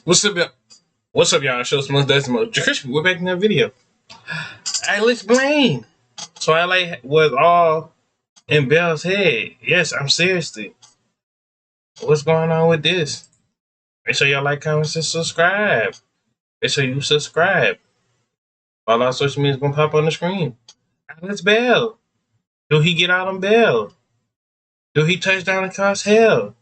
What's up, y'all? What's up, y'all? Show some Decimal. Chris, we're back in that video. I explain. Twilight was all in Bale's head. Yes, I'm seriously. What's going on with this? Make sure y'all like, comment, and subscribe. Make sure you subscribe. All our social media is gonna pop on the screen. Alex Bale. Do he get out on bail? Do he touch down across hell?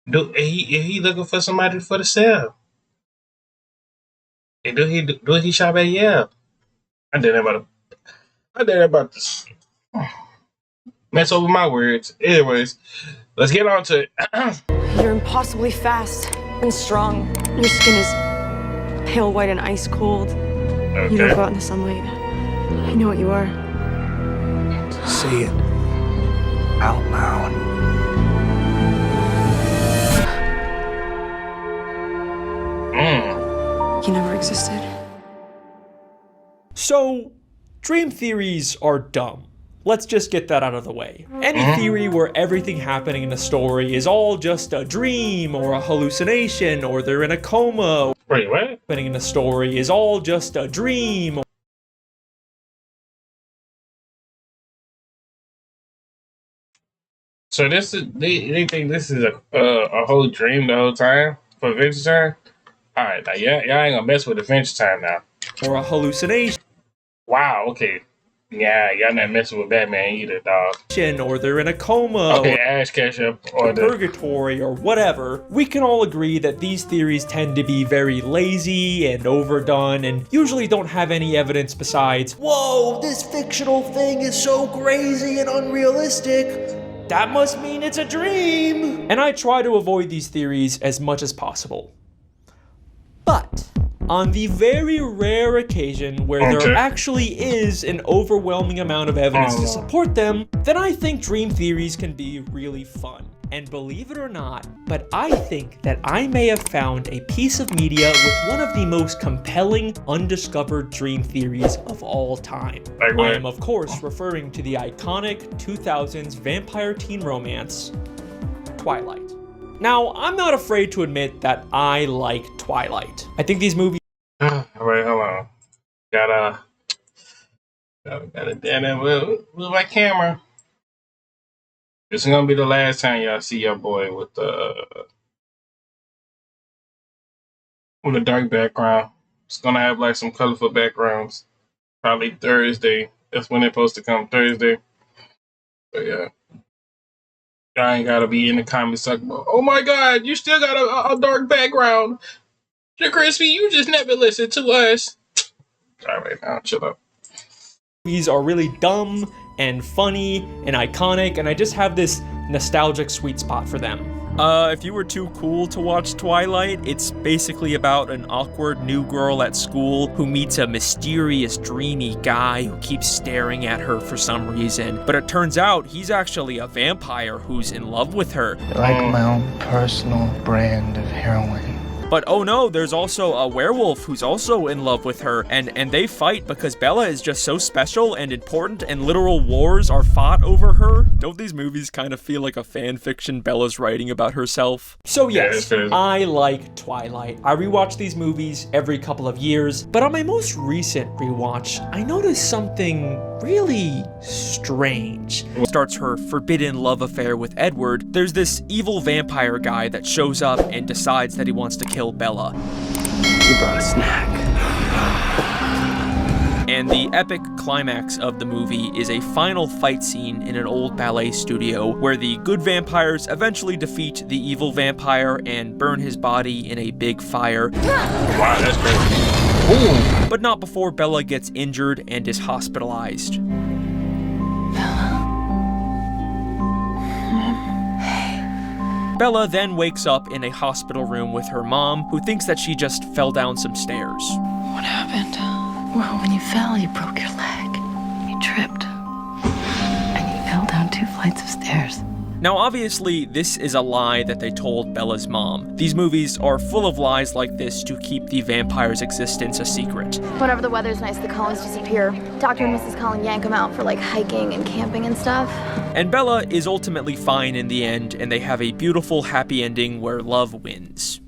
Is he looking for somebody for the sale? And do he shop at Yale? I did that about this. Mess over my words. Anyways, let's get on to it. You're impossibly fast and strong. Your skin is pale white and ice cold. Okay. You don't go out in the sunlight. I know what you are. Say it out loud. You never existed. So, dream theories are dumb. Let's just get that out of the way. Any theory where everything happening in a story is all just a dream or a hallucination or they're in a coma. Wait, what? Happening in a story is all just a dream. So this is they think this is a whole dream the whole time for Adventure Time? Alright, now y'all ain't gonna mess with Adventure Time now. Or a hallucination. Wow, okay. Yeah, y'all not messing with Batman either, dog. Or they're in a coma. Okay, Ash Ketchum or the purgatory or whatever. We can all agree that these theories tend to be very lazy and overdone and usually don't have any evidence besides, whoa, this fictional thing is so crazy and unrealistic. That must mean it's a dream. And I try to avoid these theories as much as possible. But on the very rare occasion where there actually is an overwhelming amount of evidence to support them, then I think dream theories can be really fun. And believe it or not, but I think that I may have found a piece of media with one of the most compelling undiscovered dream theories of all time. I am of course referring to the iconic 2000s vampire teen romance, Twilight. Now, I'm not afraid to admit that I like Twilight. I think these movies... Alright, hold on. Gotta move my camera. This is gonna be the last time y'all see your boy with a dark background. It's gonna have like some colorful backgrounds. Probably Thursday. That's when they're supposed to come, Thursday. But yeah. I ain't gotta be in the comments talking about, oh my god, you still got a dark background. Crispy, you just never listen to us. Alright, now chill out. These are really dumb and funny and iconic, and I just have this nostalgic sweet spot for them. If you were too cool to watch Twilight, it's basically about an awkward new girl at school who meets a mysterious, dreamy guy who keeps staring at her for some reason. But it turns out he's actually a vampire who's in love with her. Like my own personal brand of heroin. But oh no, there's also a werewolf who's also in love with her, and they fight because Bella is just so special and important and literal wars are fought over her. Don't these movies kind of feel like a fan fiction Bella's writing about herself? So yes, I like Twilight. I rewatch these movies every couple of years, but on my most recent rewatch, I noticed something really strange. Starts her forbidden love affair with Edward. There's this evil vampire guy that shows up and decides that he wants to kill Bella. You brought a snack. And the epic climax of the movie is a final fight scene in an old ballet studio where the good vampires eventually defeat the evil vampire and burn his body in a big fire. Wow, that's crazy. Ooh. But not before Bella gets injured and is hospitalized. Bella then wakes up in a hospital room with her mom, who thinks that she just fell down some stairs. What happened? Well, when you fell, you broke your leg. You tripped. And you fell down 2 flights of stairs. Now obviously, this is a lie that they told Bella's mom. These movies are full of lies like this to keep the vampire's existence a secret. Whenever the weather's nice, the Collins disappear. Dr. and Mrs. Collins yank them out for like hiking and camping and stuff. And Bella is ultimately fine in the end, and they have a beautiful happy ending where love wins.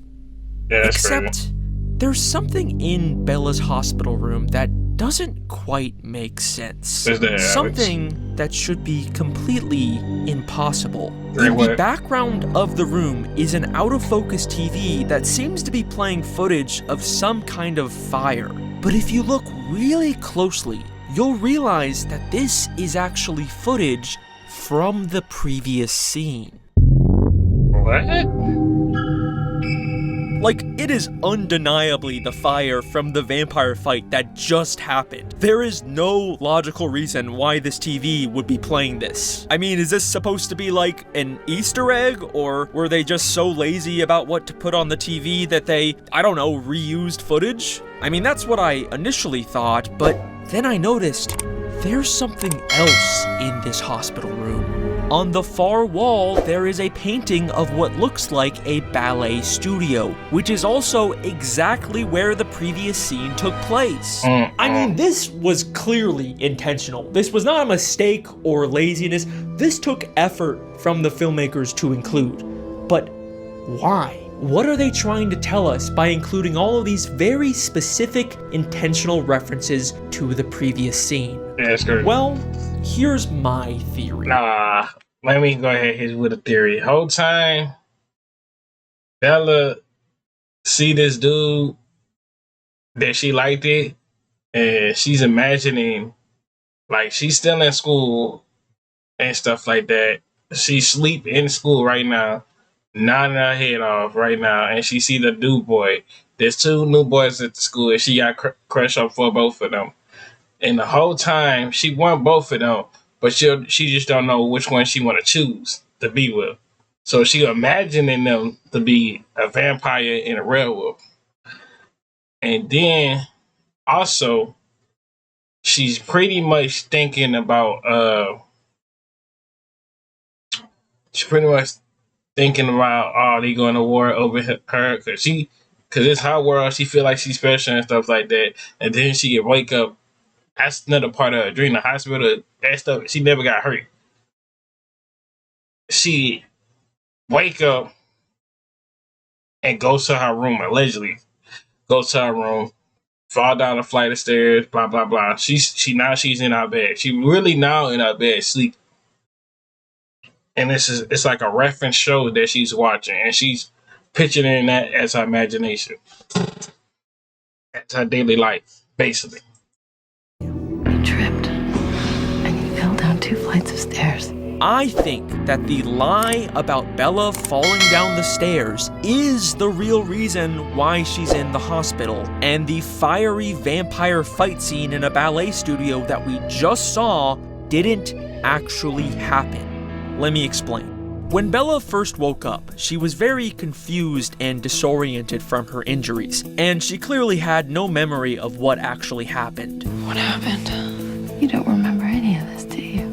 Yeah, that's crazy. Except there's something in Bella's hospital room that doesn't quite make sense. Is there, Alex? Something that should be completely impossible. Right, In the what? background of the room is an out-of-focus TV that seems to be playing footage of some kind of fire. But if you look really closely, you'll realize that this is actually footage from the previous scene. What? Like, it is undeniably the fire from the vampire fight that just happened. There is no logical reason why this TV would be playing this. I mean, is this supposed to be like an Easter egg? Or were they just so lazy about what to put on the TV that they, I don't know, reused footage? I mean, that's what I initially thought, but then I noticed there's something else in this hospital room. On the far wall, there is a painting of what looks like a ballet studio, which is also exactly where the previous scene took place. I mean, this was clearly intentional. This was not a mistake or laziness. This took effort from the filmmakers to include. But why? What are they trying to tell us by including all of these very specific, intentional references to the previous scene? Yeah, that's crazy. Well, here's my theory. Nah, let me go ahead here with a theory. Whole time, Bella see this dude that she liked it, and she's imagining, like, she's still in school and stuff like that. She sleep in school right now, nodding her head off right now, and she see the new boy. There's two new boys at the school, and she got crush up for both of them. And the whole time, she want both of them, but she just don't know which one she want to choose to be with. So she imagining them to be a vampire and a werewolf. And then also, she's pretty much thinking about oh, they going to war over her because it's her world. She feel like she's special and stuff like that. And then she can wake up. That's another part of her dream. The hospital, that stuff, she never got hurt. She wake up and goes to her room, allegedly. Goes to her room, fall down a flight of stairs, blah, blah, blah. She's in her bed. She really now in her bed, sleep. And it's like a reference show that she's watching, and she's picturing that as her imagination. That's her daily life, basically. You tripped, and you fell down 2 flights of stairs. I think that the lie about Bella falling down the stairs is the real reason why she's in the hospital, and the fiery vampire fight scene in a ballet studio that we just saw didn't actually happen. Let me explain. When Bella first woke up, she was very confused and disoriented from her injuries, and she clearly had no memory of what actually happened. What happened? You don't remember any of this, do you?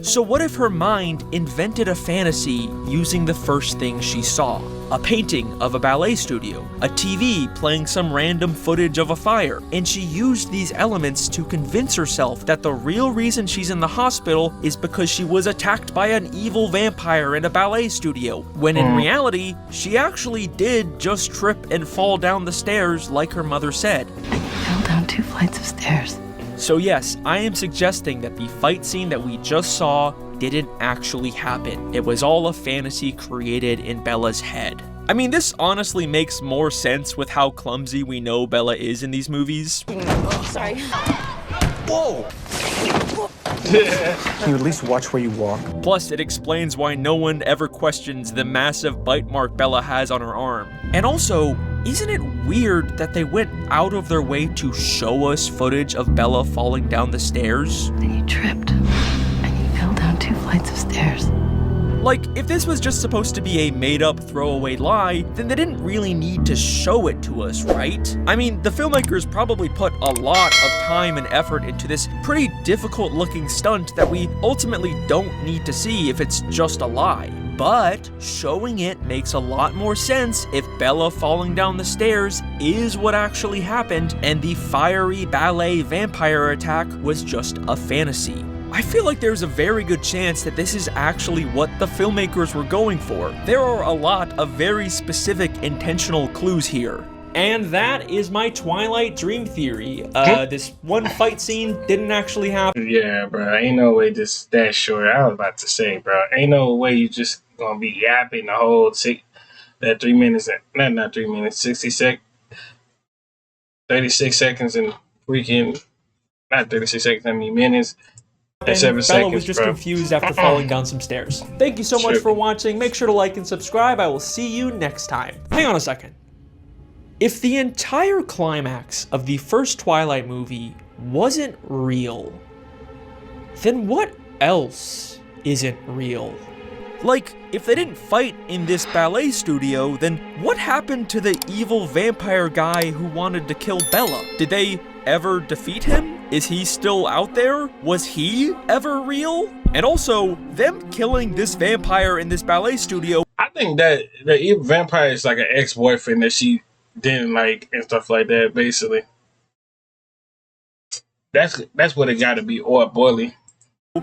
So what if her mind invented a fantasy using the first thing she saw? A painting of a ballet studio, a TV playing some random footage of a fire, and she used these elements to convince herself that the real reason she's in the hospital is because she was attacked by an evil vampire in a ballet studio, when in reality, she actually did just trip and fall down the stairs like her mother said. And you fell down 2 flights of stairs. So yes, I am suggesting that the fight scene that we just saw didn't actually happen. It was all a fantasy created in Bella's head. I mean, this honestly makes more sense with how clumsy we know Bella is in these movies. Sorry. Whoa! Can you at least watch where you walk? Plus, it explains why no one ever questions the massive bite mark Bella has on her arm. And also, isn't it weird that they went out of their way to show us footage of Bella falling down the stairs? Then you tripped, and you fell down 2 flights of stairs. Like, if this was just supposed to be a made-up throwaway lie, then they didn't really need to show it to us, right? I mean, the filmmakers probably put a lot of time and effort into this pretty difficult-looking stunt that we ultimately don't need to see if it's just a lie. But showing it makes a lot more sense if Bella falling down the stairs is what actually happened and the fiery ballet vampire attack was just a fantasy. I feel like there's a very good chance that this is actually what the filmmakers were going for. There are a lot of very specific intentional clues here. And that is my Twilight dream theory. This one fight scene didn't actually happen. Yeah, bro. Ain't no way this that short. I was about to say, bro. Ain't no way you just gonna be yapping the whole that 3 minutes. Not 3 minutes. 36 seconds and freaking not 36 seconds. I mean minutes. And 7 Bella seconds, was just bro. confused after falling down some stairs. Thank you so much for watching. Make sure to like and subscribe. I will see you next time. Hang on a second. If the entire climax of the first Twilight movie wasn't real, then what else isn't real? Like, if they didn't fight in this ballet studio, then what happened to the evil vampire guy who wanted to kill Bella? Did they ever defeat him? Is he still out there? Was he ever real? And also, them killing this vampire in this ballet studio. I think that the evil vampire is like an ex-boyfriend that she didn't like and stuff like that, basically. That's what it gotta be, or a bully.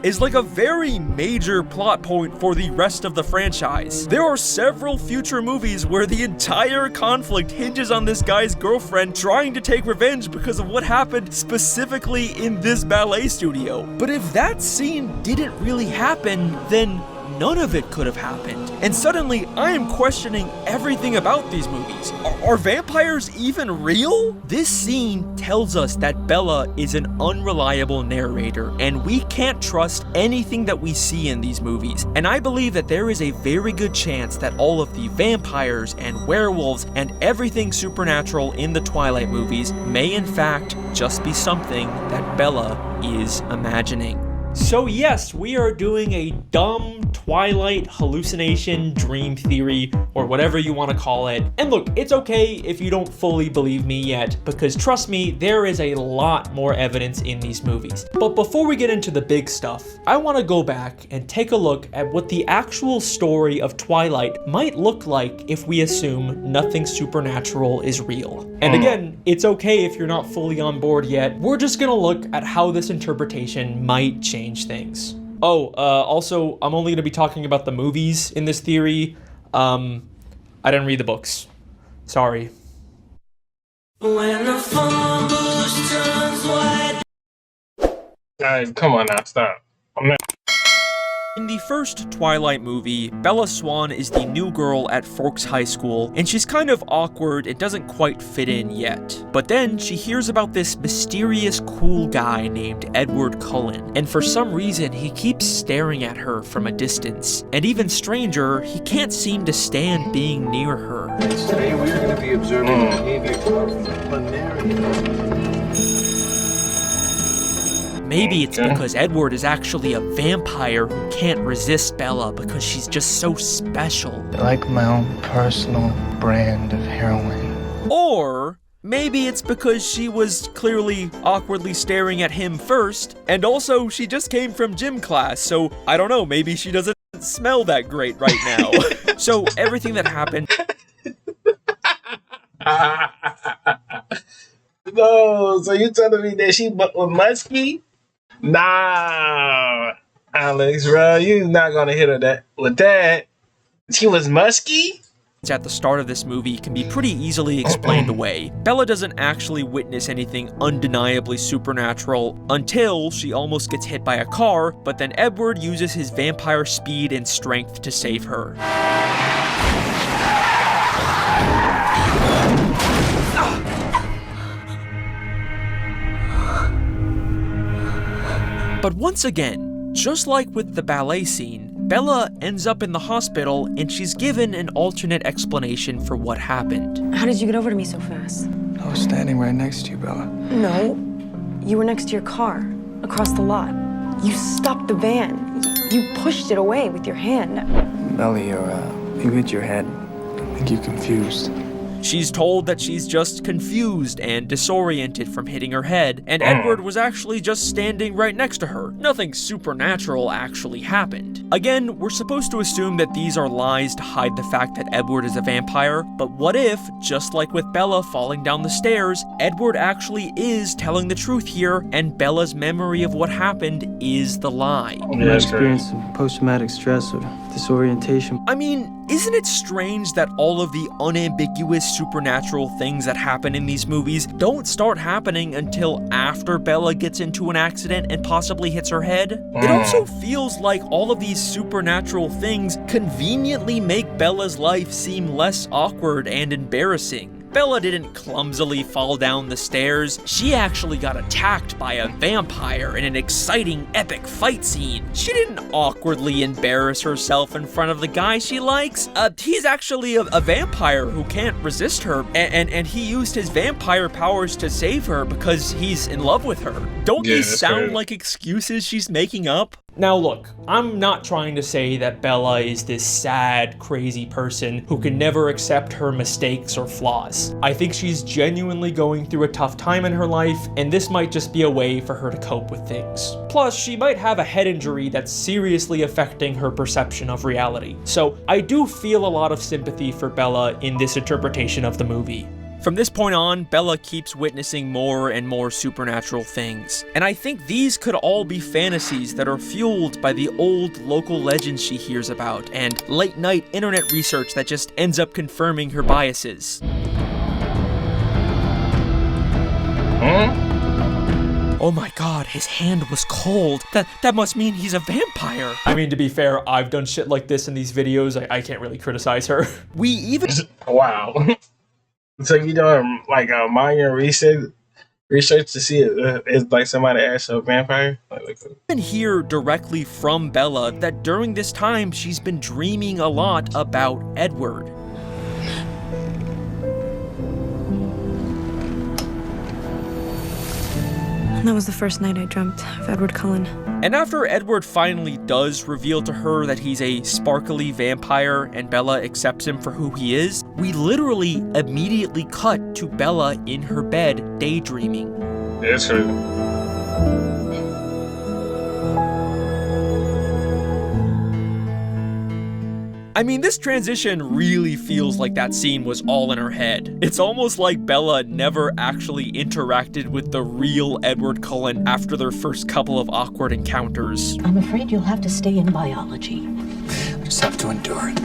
Is like a very major plot point for the rest of the franchise. There are several future movies where the entire conflict hinges on this guy's girlfriend trying to take revenge because of what happened specifically in this ballet studio. But if that scene didn't really happen, then none of it could have happened. And suddenly, I am questioning everything about these movies. Are vampires even real? This scene tells us that Bella is an unreliable narrator, and we can't trust anything that we see in these movies. And I believe that there is a very good chance that all of the vampires and werewolves and everything supernatural in the Twilight movies may in fact just be something that Bella is imagining. So yes, we are doing a dumb Twilight hallucination dream theory, or whatever you want to call it. And look, it's okay if you don't fully believe me yet, because trust me, there is a lot more evidence in these movies. But before we get into the big stuff, I want to go back and take a look at what the actual story of Twilight might look like if we assume nothing supernatural is real. And again, it's okay if you're not fully on board yet. We're just gonna look at how this interpretation might change things. Also, I'm only going to be talking about the movies in this theory. I didn't read the books. Sorry. When the phone booth turns white. Alright, come on now, stop. I'm not. In the first Twilight movie, Bella Swan is the new girl at Forks High School, and she's kind of awkward and doesn't quite fit in yet. But then she hears about this mysterious cool guy named Edward Cullen, and for some reason he keeps staring at her from a distance. And even stranger, he can't seem to stand being near her. Today we're going to be observing the behavior of planarians. Maybe it's because Edward is actually a vampire who can't resist Bella because she's just so special. Like my own personal brand of heroin. Or maybe it's because she was clearly awkwardly staring at him first, and also she just came from gym class, so I don't know, maybe she doesn't smell that great right now. So everything that happened... No, so you telling me that she was musky? Nah, Alex, bro, you not gonna hit her with that. She was musky? At the start of this movie can be pretty easily explained away. Bella doesn't actually witness anything undeniably supernatural until she almost gets hit by a car, but then Edward uses his vampire speed and strength to save her. But once again, just like with the ballet scene, Bella ends up in the hospital and she's given an alternate explanation for what happened. How did you get over to me so fast? I was standing right next to you, Bella. No, you were next to your car, across the lot. You stopped the van. You pushed it away with your hand. Bella, you hit your head. I think you're confused. She's told that she's just confused and disoriented from hitting her head, and Edward was actually just standing right next to her. Nothing supernatural actually happened. Again, we're supposed to assume that these are lies to hide the fact that Edward is a vampire, but what if, just like with Bella falling down the stairs, Edward actually is telling the truth here, and Bella's memory of what happened is the lie? I experienced some post-traumatic stress or disorientation. I mean, isn't it strange that all of the unambiguous supernatural things that happen in these movies don't start happening until after Bella gets into an accident and possibly hits her head? It also feels like all of these supernatural things conveniently make Bella's life seem less awkward and embarrassing. Bella didn't clumsily fall down the stairs. She actually got attacked by a vampire in an exciting, epic fight scene. She didn't awkwardly embarrass herself in front of the guy she likes. He's actually a vampire who can't resist her, and he used his vampire powers to save her because he's in love with her. Don't these sound like excuses she's making up? Now look, I'm not trying to say that Bella is this sad, crazy person who can never accept her mistakes or flaws. I think she's genuinely going through a tough time in her life, and this might just be a way for her to cope with things. Plus, she might have a head injury that's seriously affecting her perception of reality. So I do feel a lot of sympathy for Bella in this interpretation of the movie. From this point on, Bella keeps witnessing more and more supernatural things, and I think these could all be fantasies that are fueled by the old local legends she hears about, and late-night internet research that just ends up confirming her biases. Oh my god, his hand was cold. That must mean he's a vampire. I mean, to be fair, I've done shit like this in these videos. I can't really criticize her. We even... Wow. So you doing like a Mayan research to see if it's like somebody actually a vampire? Even hear directly from Bella that during this time she's been dreaming a lot about Edward. That was the first night I dreamt of Edward Cullen. And after Edward finally does reveal to her that he's a sparkly vampire and Bella accepts him for who he is, we literally immediately cut to Bella in her bed daydreaming. That's crazy. I mean, this transition really feels like that scene was all in her head. It's almost like Bella never actually interacted with the real Edward Cullen after their first couple of awkward encounters. I'm afraid you'll have to stay in biology. I just have to endure it.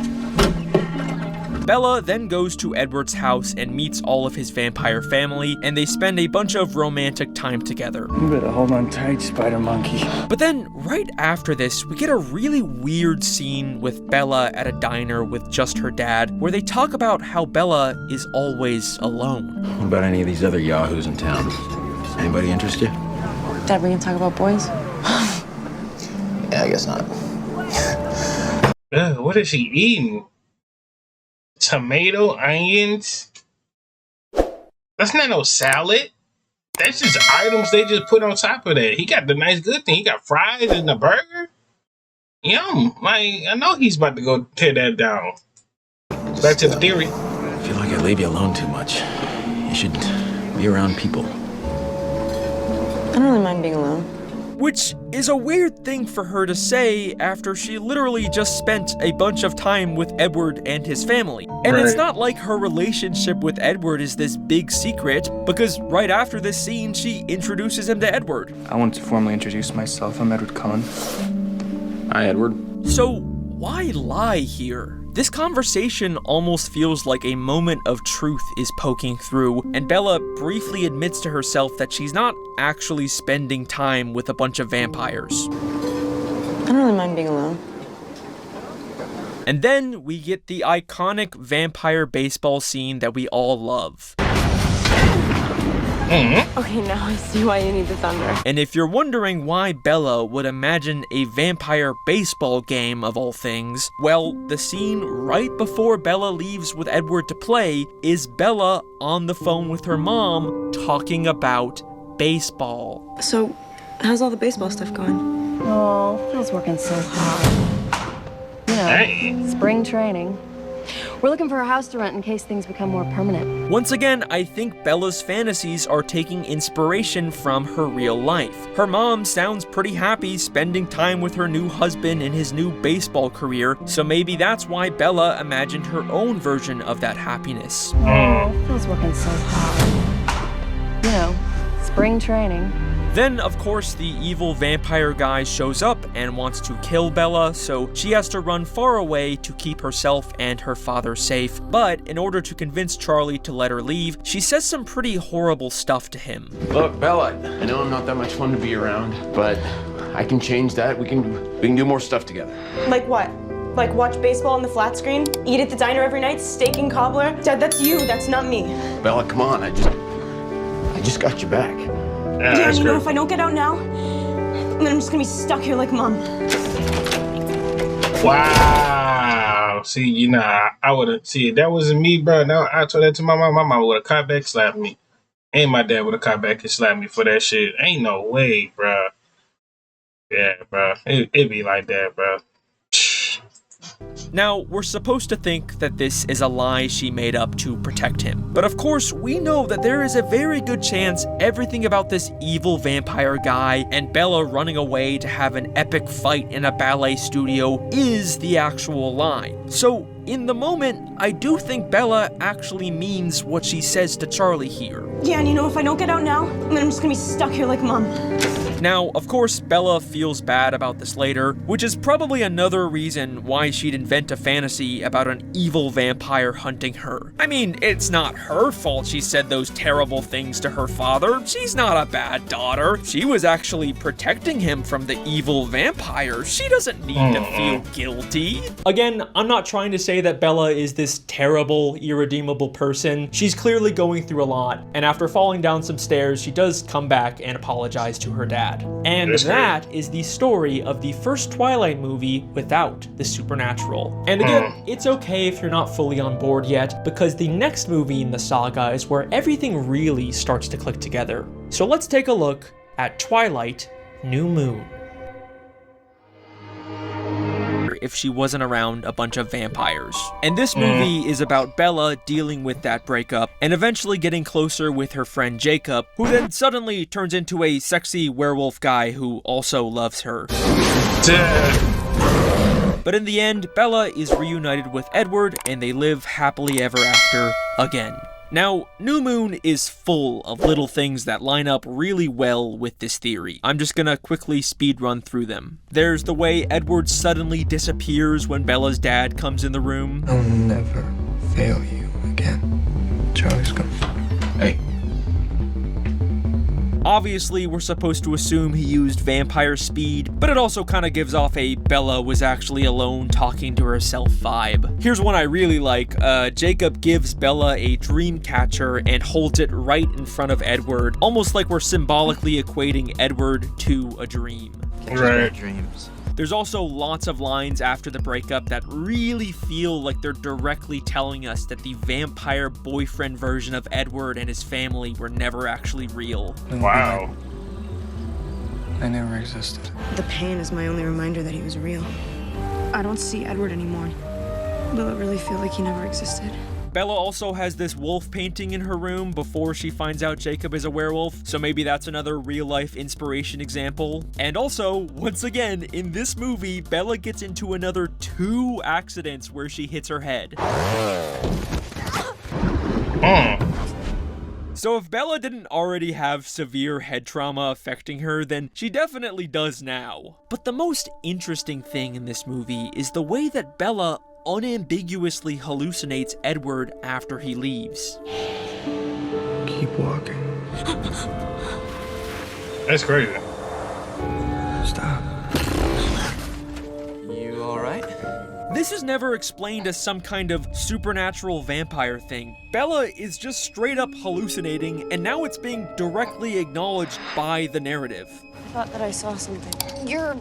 Bella then goes to Edward's house and meets all of his vampire family, and they spend a bunch of romantic time together. You better hold on tight, spider monkey. But then, right after this, we get a really weird scene with Bella at a diner with just her dad, where they talk about how Bella is always alone. What about any of these other yahoos in town? Anybody interest you? Dad, we can talk about boys? Yeah, I guess not. What is she eating? Tomato, onions? That's not no salad. That's just items they just put on top of that. He got the nice good thing. He got fries and a burger. Yum. Like, I know he's about to go tear that down. Back to the theory. I feel like I leave you alone too much. You should be around people. I don't really mind being alone. Which is a weird thing for her to say after she literally just spent a bunch of time with Edward and his family. And It's not like her relationship with Edward is this big secret, because right after this scene, she introduces him to Edward. I want to formally introduce myself. I'm Edward Cullen. Hi, Edward. So, why lie here? This conversation almost feels like a moment of truth is poking through, and Bella briefly admits to herself that she's not actually spending time with a bunch of vampires. I don't really mind being alone. And then we get the iconic vampire baseball scene that we all love. Okay, now I see why you need the thunder. And if you're wondering why Bella would imagine a vampire baseball game of all things, well, the scene right before Bella leaves with Edward to play is Bella on the phone with her mom talking about baseball. So, how's all the baseball stuff going? Oh, Phil's working so hard. You know, Hey. spring training. We're looking for a house to rent in case things become more permanent. Once again, I think Bella's fantasies are taking inspiration from her real life. Her mom sounds pretty happy spending time with her new husband in his new baseball career, so maybe that's why Bella imagined her own version of that happiness. Oh, Phil's working so hard. You know, spring training. Then, of course, the evil vampire guy shows up and wants to kill Bella, so she has to run far away to keep herself and her father safe. But in order to convince Charlie to let her leave, she says some pretty horrible stuff to him. Look, Bella, I know I'm not that much fun to be around, but I can change that. We can do more stuff together. Like what? Like watch baseball on the flat screen? Eat at the diner every night? Steak and cobbler? Dad, that's you, that's not me. Bella, come on, I just got your back. Yeah, you know, if I don't get out now, then I'm just gonna be stuck here like Mom. Wow. See, you know, I would have, see, if that wasn't me, bro. Now I told that to my mom. My mom would have caught back, slapped me. And my dad would have caught back and slapped me for that shit. Ain't no way, bro. Yeah, bro. It be like that, bro. Now, we're supposed to think that this is a lie she made up to protect him. But of course, we know that there is a very good chance everything about this evil vampire guy and Bella running away to have an epic fight in a ballet studio is the actual lie. So, in the moment, I do think Bella actually means what she says to Charlie here. Yeah, and you know, if I don't get out now, then I'm just gonna be stuck here like Mom. Now, of course, Bella feels bad about this later, which is probably another reason why she'd invent a fantasy about an evil vampire hunting her. I mean, it's not her fault she said those terrible things to her father. She's not a bad daughter. She was actually protecting him from the evil vampire. She doesn't need to feel guilty. Again, I'm not trying to say that Bella is this terrible, irredeemable person. She's clearly going through a lot, and after falling down some stairs, she does come back and apologize to her dad. And that is the story of the first Twilight movie without the supernatural. And again, it's okay if you're not fully on board yet, because the next movie in the saga is where everything really starts to click together. So let's take a look at Twilight: New Moon. If she wasn't around a bunch of vampires. And this movie is about Bella dealing with that breakup and eventually getting closer with her friend Jacob, who then suddenly turns into a sexy werewolf guy who also loves her. But in the end, Bella is reunited with Edward and they live happily ever after again. Now, New Moon is full of little things that line up really well with this theory. I'm just gonna quickly speed run through them. There's the way Edward suddenly disappears when Bella's dad comes in the room. I'll never fail you again. Charlie's gone. Hey. Obviously, we're supposed to assume he used vampire speed, but it also kind of gives off a Bella was actually alone talking to herself vibe. Here's one I really like. Jacob gives Bella a dream catcher and holds it right in front of Edward, almost like we're symbolically equating Edward to a dream. Right. Dreams. There's also lots of lines after the breakup that really feel like they're directly telling us that the vampire boyfriend version of Edward and his family were never actually real. Wow. I never existed. The pain is my only reminder that he was real. I don't see Edward anymore. Will it really feel like he never existed? Bella also has this wolf painting in her room before she finds out Jacob is a werewolf, so maybe that's another real-life inspiration example. And also, once again, in this movie, Bella gets into another 2 accidents where she hits her head. So if Bella didn't already have severe head trauma affecting her, then she definitely does now. But the most interesting thing in this movie is the way that Bella unambiguously hallucinates Edward after he leaves. Keep walking. That's crazy. Stop. You alright? This is never explained as some kind of supernatural vampire thing. Bella is just straight up hallucinating, and now it's being directly acknowledged by the narrative. I thought that I saw something. You're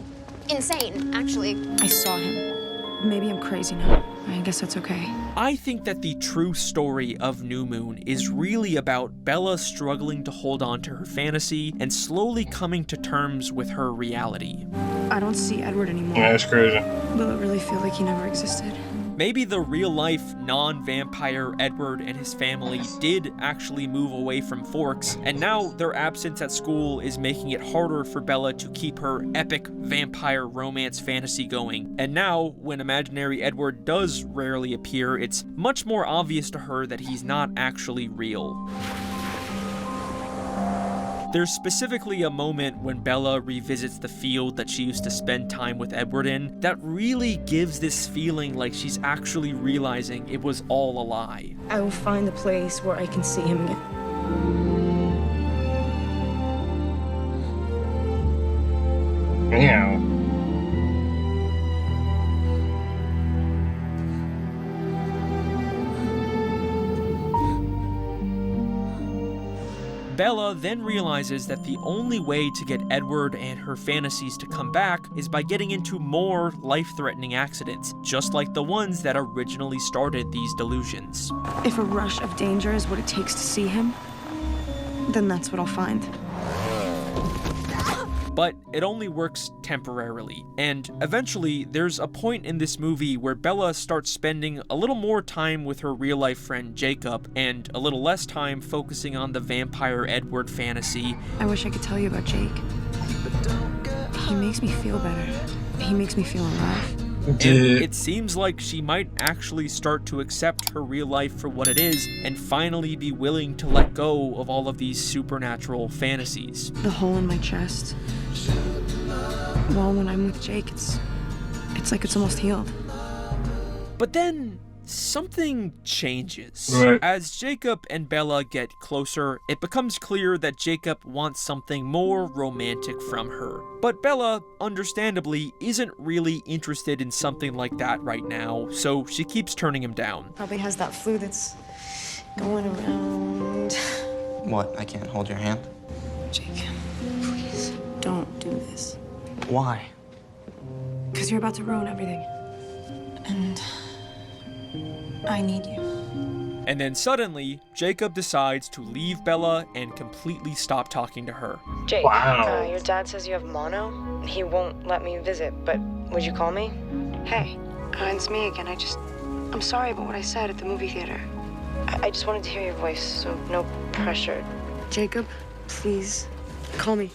insane, actually. I saw him. Maybe I'm crazy now. I guess that's okay. I think that the true story of New Moon is really about Bella struggling to hold on to her fantasy and slowly coming to terms with her reality. I don't see Edward anymore. Yeah, that's crazy. Will it really feel like he never existed? Maybe the real-life, non-vampire Edward and his family did actually move away from Forks, and now their absence at school is making it harder for Bella to keep her epic vampire romance fantasy going. And now, when imaginary Edward does rarely appear, it's much more obvious to her that he's not actually real. There's specifically a moment when Bella revisits the field that she used to spend time with Edward in that really gives this feeling like she's actually realizing it was all a lie. I will find a place where I can see him again. Yeah. Bella then realizes that the only way to get Edward and her fantasies to come back is by getting into more life-threatening accidents, just like the ones that originally started these delusions. If a rush of danger is what it takes to see him, then that's what I'll find. But it only works temporarily, and eventually there's a point in this movie where Bella starts spending a little more time with her real-life friend Jacob, and a little less time focusing on the vampire Edward fantasy. I wish I could tell you about Jake. He makes me feel better. He makes me feel alive. And it seems like she might actually start to accept her real life for what it is, and finally be willing to let go of all of these supernatural fantasies. The hole in my chest. Well, when I'm with Jake, it's like it's almost healed. But then something changes. Right. As Jacob and Bella get closer, it becomes clear that Jacob wants something more romantic from her. But Bella, understandably, isn't really interested in something like that right now, so she keeps turning him down. Probably has that flu that's going around. What? I can't hold your hand? Jake, please, don't do this. Why? Because you're about to ruin everything. And I need you. And then suddenly, Jacob decides to leave Bella and completely stop talking to her. Jake, Wow. Your dad says you have mono. He won't let me visit, but would you call me? Hey, it's me again. I'm sorry about what I said at the movie theater. I just wanted to hear your voice, so no pressure. Jacob, please, call me.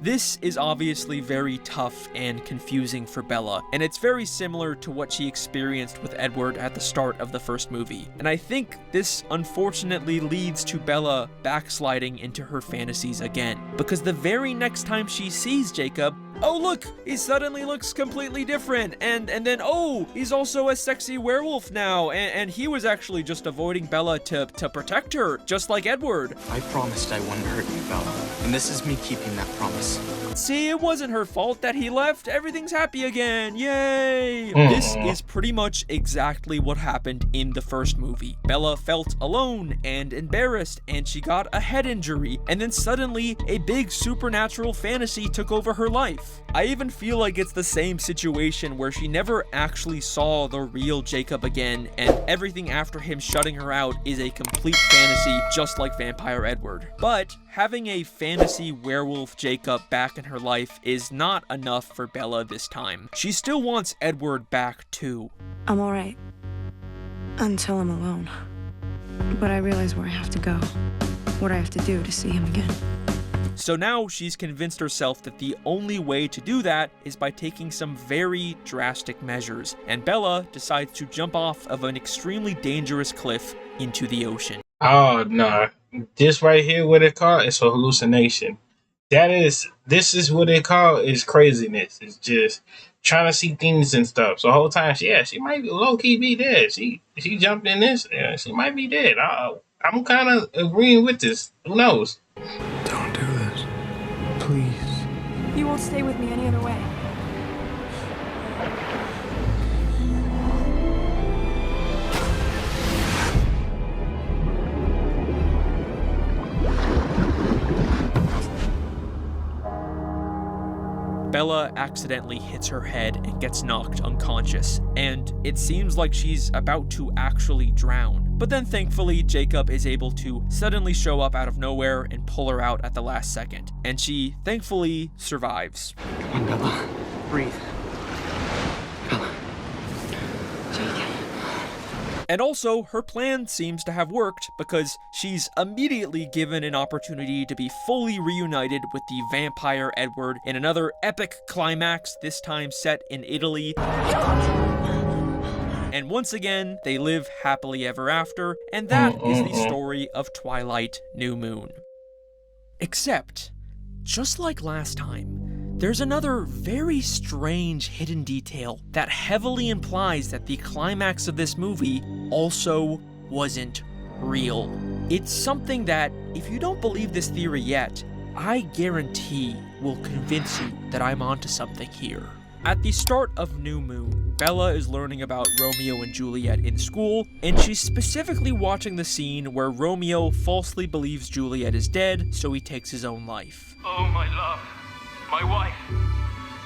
This is obviously very tough and confusing for Bella, and it's very similar to what she experienced with Edward at the start of the first movie. And I think this unfortunately leads to Bella backsliding into her fantasies again, because the very next time she sees Jacob, oh look, he suddenly looks completely different, and then oh, he's also a sexy werewolf now, and he was actually just avoiding Bella to protect her, just like Edward. I promised I wouldn't hurt you, Bella. And this is me keeping that promise. See, it wasn't her fault that he left. Everything's happy again. Yay! This is pretty much exactly what happened in the first movie. Bella felt alone and embarrassed, and she got a head injury, and then suddenly a big supernatural fantasy took over her life. I even feel like it's the same situation where she never actually saw the real Jacob again, and everything after him shutting her out is a complete fantasy, just like Vampire Edward. But having a fantasy werewolf Jacob back in her life is not enough for Bella this time. She still wants Edward back too. I'm all right. Until I'm alone. But I realize where I have to go. What I have to do to see him again. So now she's convinced herself that the only way to do that is by taking some very drastic measures, and Bella decides to jump off of an extremely dangerous cliff into the ocean. Oh no. This right here, what it called, is a hallucination. This is what they call is craziness. It's just trying to see things and stuff. So the whole time, she might low key be dead. She jumped in this, she might be dead. I'm kind of agreeing with this. Who knows? Don't do this. Please. You won't stay with me any other way. Bella accidentally hits her head and gets knocked unconscious, and it seems like she's about to actually drown. But then thankfully, Jacob is able to suddenly show up out of nowhere and pull her out at the last second, and she thankfully survives. Come on, Bella. Breathe. Bella. Jake, And also, her plan seems to have worked because she's immediately given an opportunity to be fully reunited with the vampire Edward in another epic climax, this time set in Italy. And once again, they live happily ever after, and that is the story of Twilight New Moon. Except, just like last time, there's another very strange hidden detail that heavily implies that the climax of this movie also wasn't real. It's something that, if you don't believe this theory yet, I guarantee will convince you that I'm onto something here. At the start of New Moon, Bella is learning about Romeo and Juliet in school, and she's specifically watching the scene where Romeo falsely believes Juliet is dead, so he takes his own life. Oh, my love, my wife,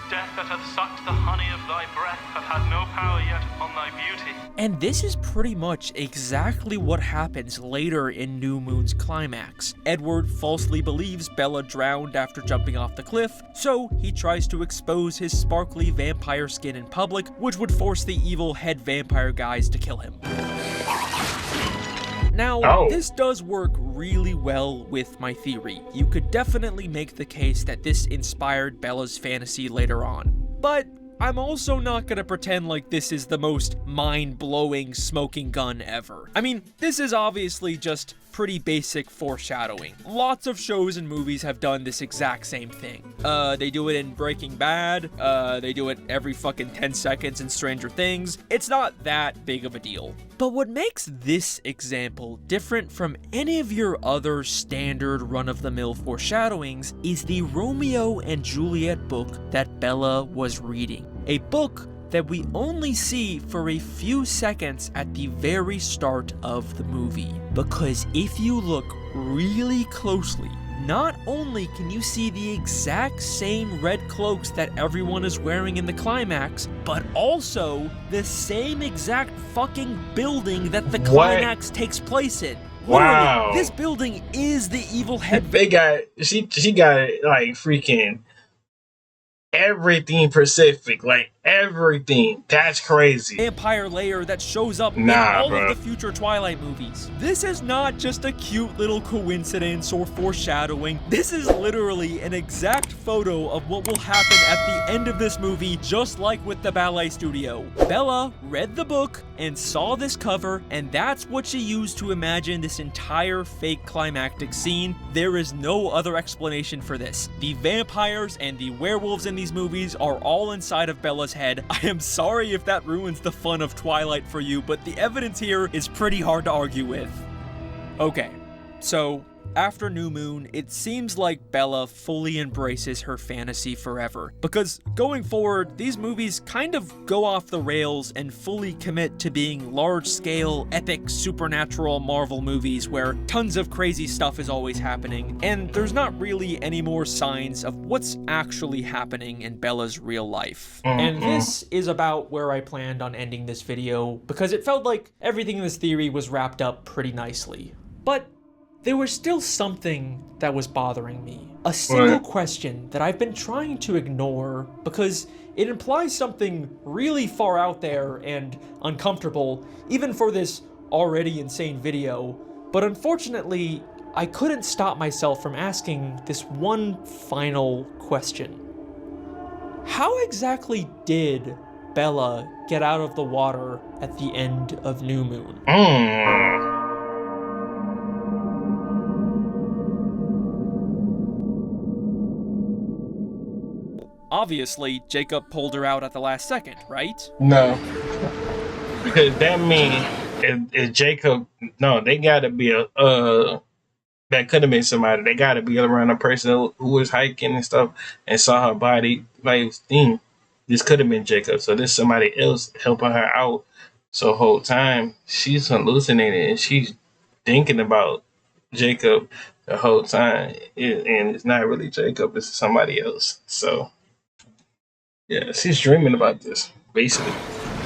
death that hath sucked the honey of thy breath hath had no power yet upon thy beauty. And this is pretty much exactly what happens later in New Moon's climax. Edward falsely believes Bella drowned after jumping off the cliff, so he tries to expose his sparkly vampire skin in public, which would force the evil head vampire guys to kill him. Now, this does work really well with my theory. You could definitely make the case that this inspired Bella's fantasy later on. But I'm also not gonna pretend like this is the most mind-blowing smoking gun ever. I mean, this is obviously just pretty basic foreshadowing. Lots of shows and movies have done this exact same thing. They do it in Breaking Bad, they do it every fucking 10 seconds in Stranger Things. It's not that big of a deal. But what makes this example different from any of your other standard run-of-the-mill foreshadowings is the Romeo and Juliet book that Bella was reading. A book that we only see for a few seconds at the very start of the movie. Because if you look really closely, not only can you see the exact same red cloaks that everyone is wearing in the climax, but also the same exact fucking building that the climax takes place in. Wow. Literally, this building is the evil head. She got it like freaking everything Pacific, like everything. That's crazy. Vampire layer that shows up in all of the future Twilight movies. This is not just a cute little coincidence or foreshadowing. This is literally an exact photo of what will happen at the end of this movie, just like with the ballet studio. Bella read the book and saw this cover, and that's what she used to imagine this entire fake climactic scene. There is no other explanation for this. The vampires and the werewolves in these movies are all inside of Bella's head. I am sorry if that ruins the fun of Twilight for you, but the evidence here is pretty hard to argue with. Okay, so after New Moon, it seems like Bella fully embraces her fantasy forever, because going forward, these movies kind of go off the rails and fully commit to being large-scale, epic, supernatural Marvel movies where tons of crazy stuff is always happening, and there's not really any more signs of what's actually happening in Bella's real life. And this is about where I planned on ending this video, because it felt like everything in this theory was wrapped up pretty nicely. But there was still something that was bothering me. A single question that I've been trying to ignore because it implies something really far out there and uncomfortable, even for this already insane video. But unfortunately, I couldn't stop myself from asking this one final question. How exactly did Bella get out of the water at the end of New Moon? Obviously, Jacob pulled her out at the last second, right? No. Because that means if Jacob, no, they gotta be that could have been somebody. They gotta be around a person who was hiking and stuff and saw her body. Like, this could have been Jacob. So there's somebody else helping her out. So the whole time she's hallucinating and she's thinking about Jacob the whole time. And it's not really Jacob, it's somebody else. So yeah, she's dreaming about this, basically.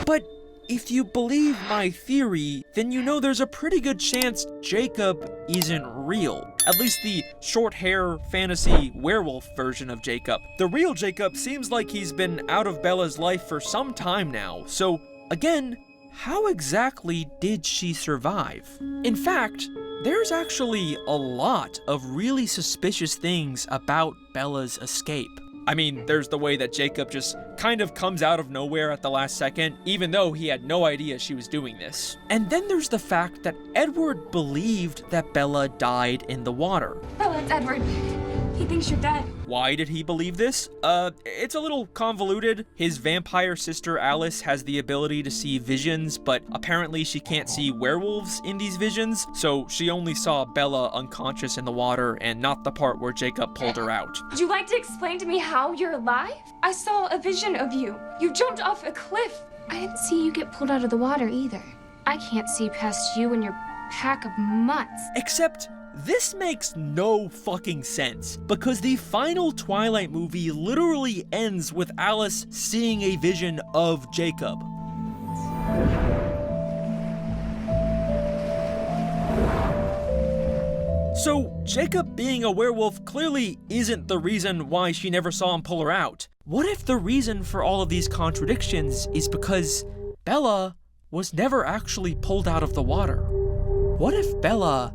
But if you believe my theory, then you know there's a pretty good chance Jacob isn't real. At least the short hair fantasy werewolf version of Jacob. The real Jacob seems like he's been out of Bella's life for some time now. So again, how exactly did she survive? In fact, there's actually a lot of really suspicious things about Bella's escape. I mean, there's the way that Jacob just kind of comes out of nowhere at the last second, even though he had no idea she was doing this. And then there's the fact that Edward believed that Bella died in the water. Bella, it's Edward. He thinks you're dead. Why did he believe this? It's a little convoluted. His vampire sister Alice has the ability to see visions, but apparently she can't see werewolves in these visions, so she only saw Bella unconscious in the water and not the part where Jacob pulled her out. Would you like to explain to me how you're alive? I saw a vision of you. You jumped off a cliff. I didn't see you get pulled out of the water either. I can't see past you and your pack of mutts. Except this makes no fucking sense, because the final Twilight movie literally ends with Alice seeing a vision of Jacob. So Jacob being a werewolf clearly isn't the reason why she never saw him pull her out. What if the reason for all of these contradictions is because Bella was never actually pulled out of the water? What if Bella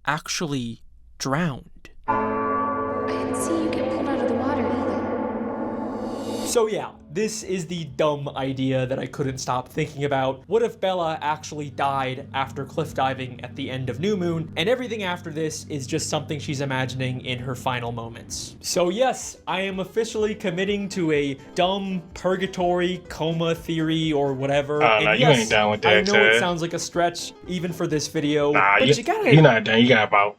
actually drowned? I didn't see you get pulled out of the water either. So yeah, this is the dumb idea that I couldn't stop thinking about. What if Bella actually died after cliff diving at the end of New Moon, and everything after this is just something she's imagining in her final moments? So yes, I am officially committing to a dumb purgatory coma theory or whatever. Oh, no, you ain't down with that, I know it sounds like a stretch, even for this video, nah, but you're not done. You got about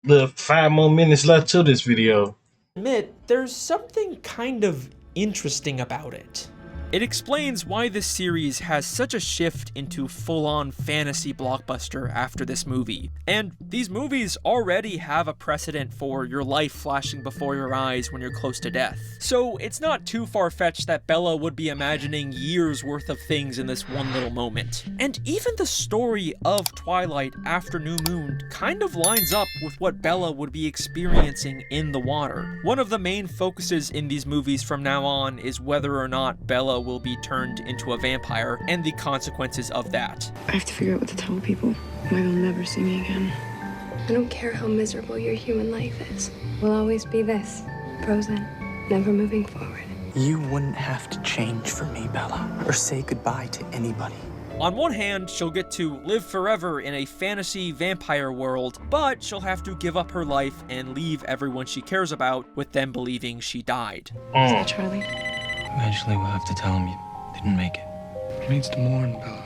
the 5 more minutes left to this video. Admit, there's something kind of interesting about it. It explains why this series has such a shift into full-on fantasy blockbuster after this movie. And these movies already have a precedent for your life flashing before your eyes when you're close to death. So it's not too far-fetched that Bella would be imagining years worth of things in this one little moment. And even the story of Twilight after New Moon kind of lines up with what Bella would be experiencing in the water. One of the main focuses in these movies from now on is whether or not Bella will be turned into a vampire and the consequences of that. I have to figure out what to tell people. Why they'll never see me again. I don't care how miserable your human life is. We'll always be this, frozen, never moving forward. You wouldn't have to change for me, Bella, or say goodbye to anybody. On one hand, she'll get to live forever in a fantasy vampire world, but she'll have to give up her life and leave everyone she cares about with them believing she died. Is that Charlie? Eventually we'll have to tell him you didn't make it. He needs to mourn, Bella.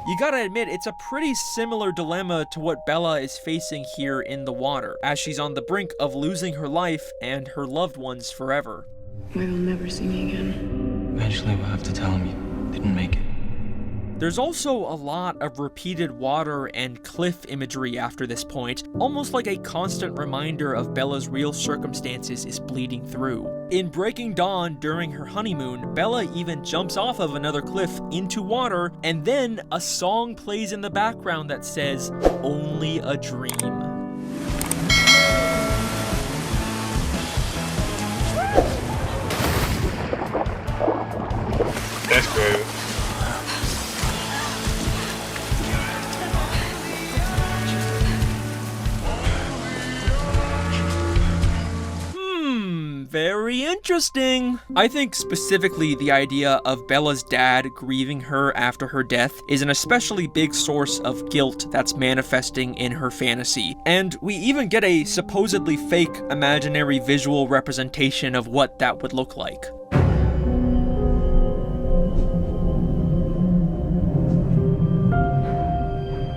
You gotta admit, it's a pretty similar dilemma to what Bella is facing here in the water, as she's on the brink of losing her life and her loved ones forever. Why they'll never see me again. Eventually we'll have to tell him you didn't make it. There's also a lot of repeated water and cliff imagery after this point, almost like a constant reminder of Bella's real circumstances is bleeding through. In Breaking Dawn during her honeymoon, Bella even jumps off of another cliff into water, and then a song plays in the background that says, "Only a Dream." That's good. Very interesting. I think specifically the idea of Bella's dad grieving her after her death is an especially big source of guilt that's manifesting in her fantasy. And we even get a supposedly fake imaginary visual representation of what that would look like.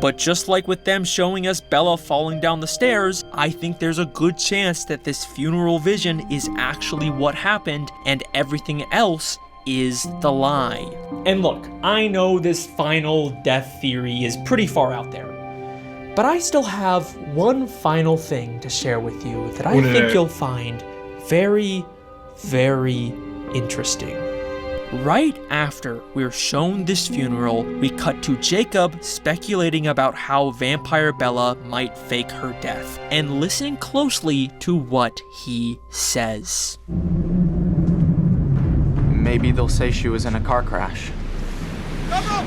But just like with them showing us Bella falling down the stairs, I think there's a good chance that this funeral vision is actually what happened and everything else is the lie. And look, I know this final death theory is pretty far out there, but I still have one final thing to share with you that I think you'll find very, very interesting. Right after we're shown this funeral, we cut to Jacob speculating about how vampire Bella might fake her death, and listen closely to what he says. Maybe they'll say she was in a car crash.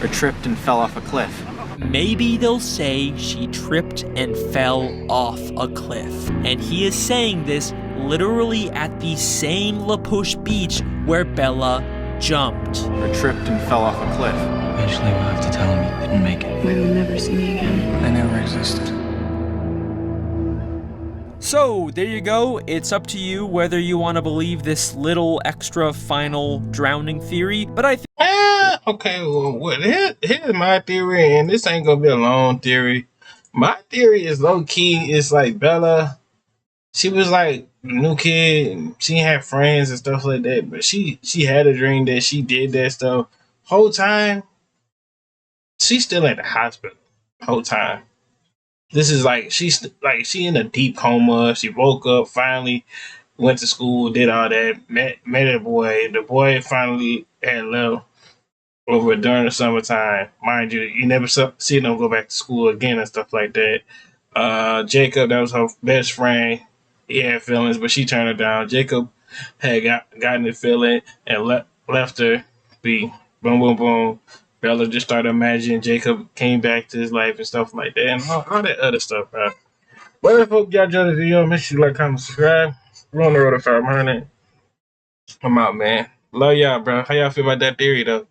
or tripped and fell off a cliff. Maybe they'll say she tripped and fell off a cliff. And he is saying this literally at the same La Push beach where Bella jumped. Or tripped and fell off a cliff. Eventually we'll have to tell him you didn't make it. Maybe we'll never see me again. I never existed. So, there you go. It's up to you whether you want to believe this little extra final drowning theory, but I think... Okay, well, here's my theory, and this ain't gonna be a long theory. My theory is low-key, it's like Bella, she was like a new kid, and she had friends and stuff like that, but she had a dream that she did that stuff. Whole time, she's still at the hospital. Whole time. This is like, she in a deep coma. She woke up, finally went to school, did all that, met a boy. The boy finally had left over during the summertime. Mind you, you never see them go back to school again and stuff like that. Jacob, that was her best friend. He had feelings, but she turned her down. Jacob had gotten the feeling and left her be. Boom, boom, boom. Bella just started imagining Jacob came back to his life and stuff like that, and all that other stuff, bro. Well, I hope y'all enjoyed the video. Make sure you like, comment, subscribe. We're on the road to 500. I'm out, man. Love y'all, bro. How y'all feel about that theory, though?